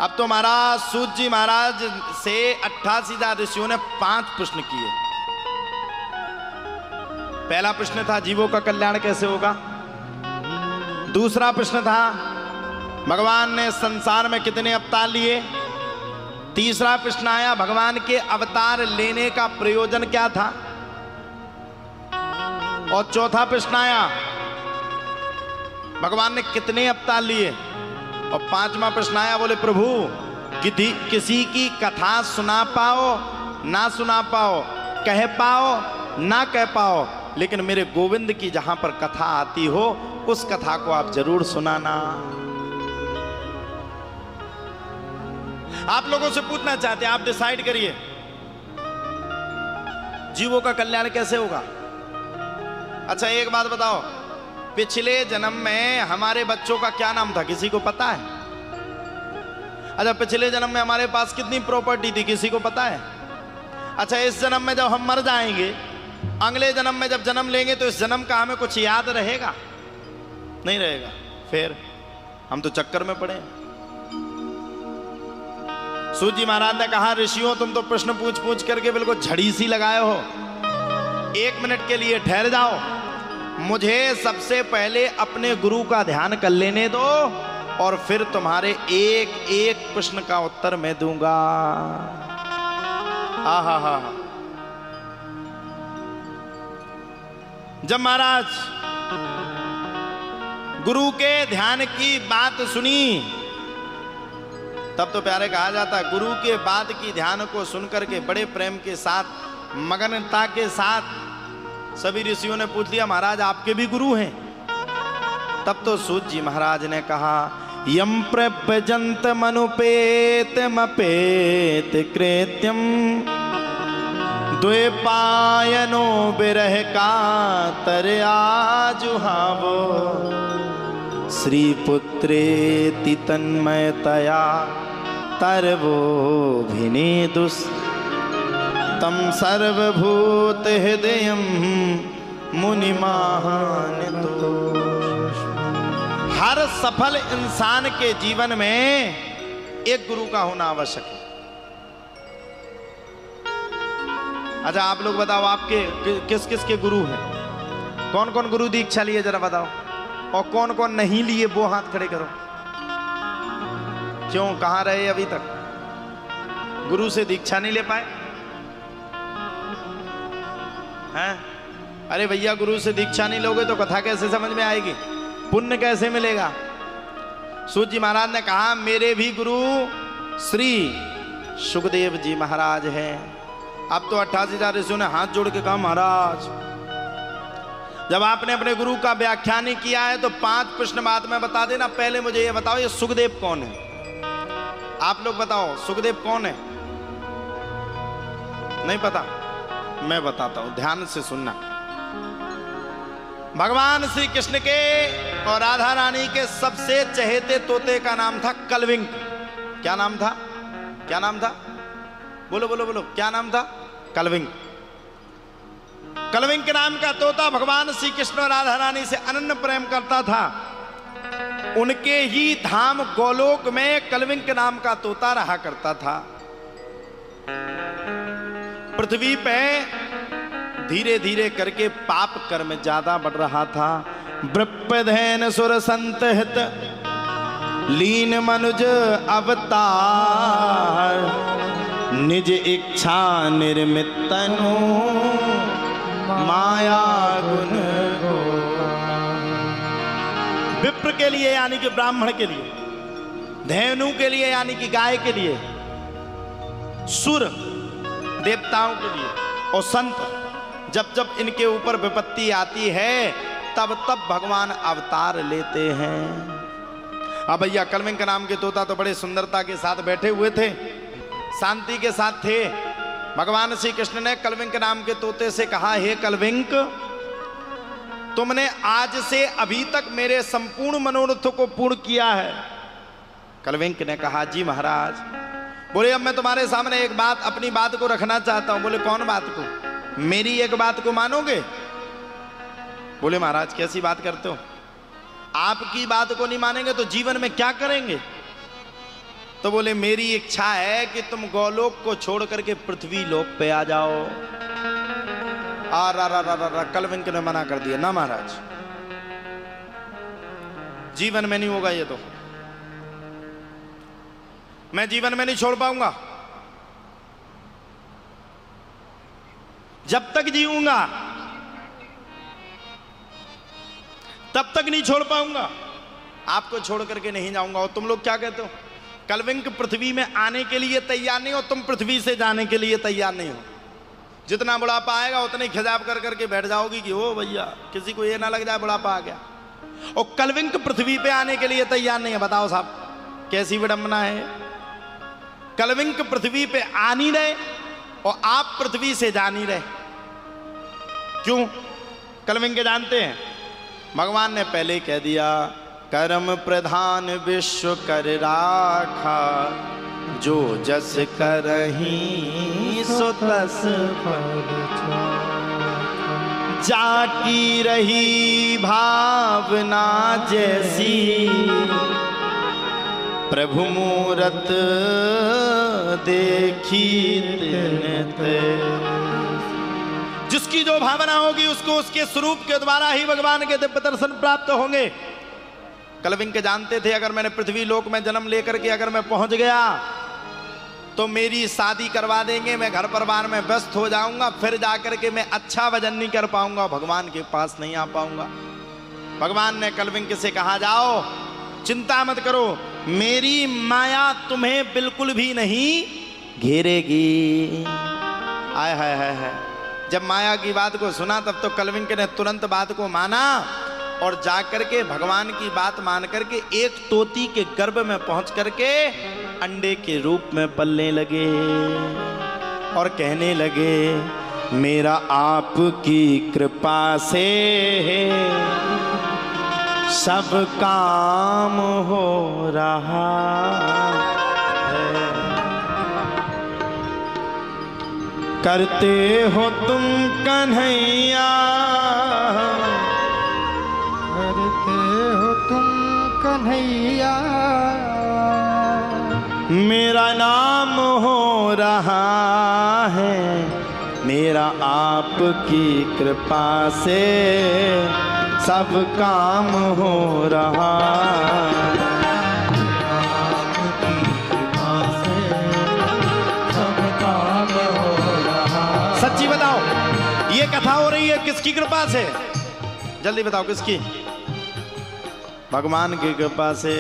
अब तो महाराज सूत जी महाराज से 88 ऋषियों ने 5 प्रश्न किए। पहला प्रश्न था जीवों का कल्याण कैसे होगा। दूसरा प्रश्न था भगवान ने संसार में कितने अवतार लिए। तीसरा प्रश्न आया भगवान के अवतार लेने का प्रयोजन क्या था। और चौथा प्रश्न आया भगवान ने कितने अवतार लिए। और 5वां प्रश्न आया बोले प्रभु किसी की कथा सुना पाओ ना सुना पाओ, कह पाओ ना कह पाओ, लेकिन मेरे गोविंद की जहां पर कथा आती हो उस कथा को आप जरूर सुनाना। आप लोगों से पूछना चाहते हैं, आप डिसाइड करिए जीवों का कल्याण कैसे होगा। अच्छा एक बात बताओ, पिछले जन्म में हमारे बच्चों का क्या नाम था, किसी को पता है? अच्छा पिछले जन्म में हमारे पास कितनी प्रॉपर्टी थी, किसी को पता है? अच्छा इस जन्म में जब हम मर जाएंगे, अगले जन्म में जब जन्म लेंगे तो इस जन्म का हमें कुछ याद रहेगा? नहीं रहेगा। फिर हम तो चक्कर में पड़े। सूत जी महाराज ने कहा ऋषियों तुम तो प्रश्न पूछ पूछ करके बिल्कुल झड़ी सी लगाए हो, 1 मिनट के लिए ठहर जाओ, मुझे सबसे पहले अपने गुरु का ध्यान कर लेने दो और फिर तुम्हारे एक एक प्रश्न का उत्तर मैं दूंगा। हा। जब महाराज गुरु के ध्यान की बात सुनी तब तो प्यारे कहा जाता है गुरु के बात की ध्यान को सुनकर के बड़े प्रेम के साथ मगनता के साथ सभी ऋषियों ने पूछ लिया महाराज आपके भी गुरु हैं? तब तो सूत जी महाराज ने कहा यम प्रभजंत मनुपेत मपेत कृत्यम द्वैपायनो बिरह का तरयाजुहावो श्रीपुत्रेति तन्मयतया तरवो भिनेदुस् तम सर्वभूत हृदयम मुनिमान तो। हर सफल इंसान के जीवन में एक गुरु का होना आवश्यक है। अच्छा आप लोग बताओ आपके किस किस के गुरु हैं? कौन कौन गुरु दीक्षा लिए जरा बताओ, और कौन कौन नहीं लिए वो हाथ खड़े करो। क्यों, कहां रहे अभी तक? गुरु से दीक्षा नहीं ले पाए हैं? अरे भैया गुरु से दीक्षा नहीं लोगे तो कथा कैसे समझ में आएगी, पुण्य कैसे मिलेगा? सूत जी महाराज ने कहा मेरे भी गुरु श्री सुखदेव जी महाराज हैं। अब तो 88 ऋषियों ने हाथ जोड़ के कहा महाराज जब आपने अपने गुरु का व्याख्यान ही किया है तो 5 प्रश्न बाद में बता देना। पहले मुझे ये बताओ ये सुखदेव कौन है? आप लोग बताओ सुखदेव कौन है? नहीं पता? मैं बताता हूं, ध्यान से सुनना। भगवान श्री कृष्ण के और राधा रानी के सबसे चहेते तोते का नाम था कलविंग। क्या नाम था? क्या नाम था? बोलो बोलो बोलो, क्या नाम था? कलविंग। कलविंग के नाम का तोता भगवान श्री कृष्ण और राधा रानी से अनन्य प्रेम करता था। उनके ही धाम गोलोक में कलविंग के नाम का तोता रहा करता था। पृथ्वी पे धीरे धीरे करके पाप कर्म ज्यादा बढ़ रहा था। वृप्पधैन सुर संतहित लीन मनुज अवतार निज इच्छा निर्मित तनु माया गुण गो। विप्र के लिए यानी कि ब्राह्मण के लिए, धेनु के लिए यानी कि गाय के लिए, सुर देवताओं के लिए, और संत जब जब इनके ऊपर विपत्ति आती है तब तब भगवान अवतार लेते हैं। अब भैया कलविंग के नाम के तोता तो बड़े सुंदरता के साथ बैठे हुए थे, शांति के साथ थे। भगवान श्री कृष्ण ने कलविंग के नाम के तोते से कहा हे कलविंग तुमने आज से अभी तक मेरे संपूर्ण मनोरथ को पूर्ण किया है। कलविंग ने कहा जी महाराज। बोले अब मैं तुम्हारे सामने एक बात, अपनी बात को रखना चाहता हूं। बोले कौन बात को? मेरी एक बात को मानोगे? बोले महाराज कैसी बात करते हो? आपकी बात को नहीं मानेंगे तो जीवन में क्या करेंगे? तो बोले मेरी इच्छा है कि तुम गोलोक को छोड़ करके पृथ्वी लोक पे आ जाओ। कलविंक ने मना कर दिया, ना महाराज, जीवन में नहीं होगा ये, तो मैं जीवन में नहीं छोड़ पाऊंगा, जब तक जीऊंगा तब तक नहीं छोड़ पाऊंगा, आपको छोड़ करके नहीं जाऊंगा। और तुम लोग क्या कहते हो? कलविंक पृथ्वी में आने के लिए तैयार नहीं हो, तुम पृथ्वी से जाने के लिए तैयार नहीं हो। जितना बुढ़ापा आएगा उतने खिजाब कर करके बैठ जाओगी कि ओ भैया किसी को ये ना लग जाए बुढ़ापा आ गया। और कलविंक पृथ्वी पे आने के लिए तैयार नहीं है। बताओ साहब कैसी विडंबना है। कलविंक पृथ्वी पे आ नहीं रहे और आप पृथ्वी से जा नहीं रहे। क्यों? कलविंक जानते हैं, भगवान ने पहले ही कह दिया, कर्म प्रधान विश्व कर राखा, जो जस करही सो तस जाकी रही भावना जैसी, प्रभु मूरत देखी तिनते। जिसकी जो भावना होगी उसको उसके स्वरूप के द्वारा ही भगवान के दिव्य दर्शन प्राप्त होंगे। कलविंक जानते थे अगर मैंने पृथ्वी लोक में जन्म लेकर के अगर मैं पहुंच गया तो मेरी शादी करवा देंगे, मैं घर परिवार में व्यस्त हो जाऊंगा, फिर जाकर के मैं अच्छा भजन नहीं कर पाऊंगा, भगवान के पास नहीं आ पाऊंगा। भगवान ने कलविंक से कहा, जाओ चिंता मत करो, मेरी माया तुम्हें बिल्कुल भी नहीं घेरेगी। आय हाय हाय हाय। जब माया की बात को सुना तब तो कलविंक ने तुरंत बात को माना और जाकर के भगवान की बात मान करके एक तोती के गर्भ में पहुंच करके अंडे के रूप में पलने लगे और कहने लगे, मेरा आपकी कृपा से सब काम हो रहा है। करते हो तुम कन्हैया, करते हो तुम कन्हैया, मेरा नाम हो रहा है, मेरा आपकी कृपा से सब काम हो रहा। आपकी कृपा से सब काम हो रहा। सच्ची बताओ ये कथा हो रही है किसकी कृपा से? जल्दी बताओ किसकी? भगवान की कृपा से।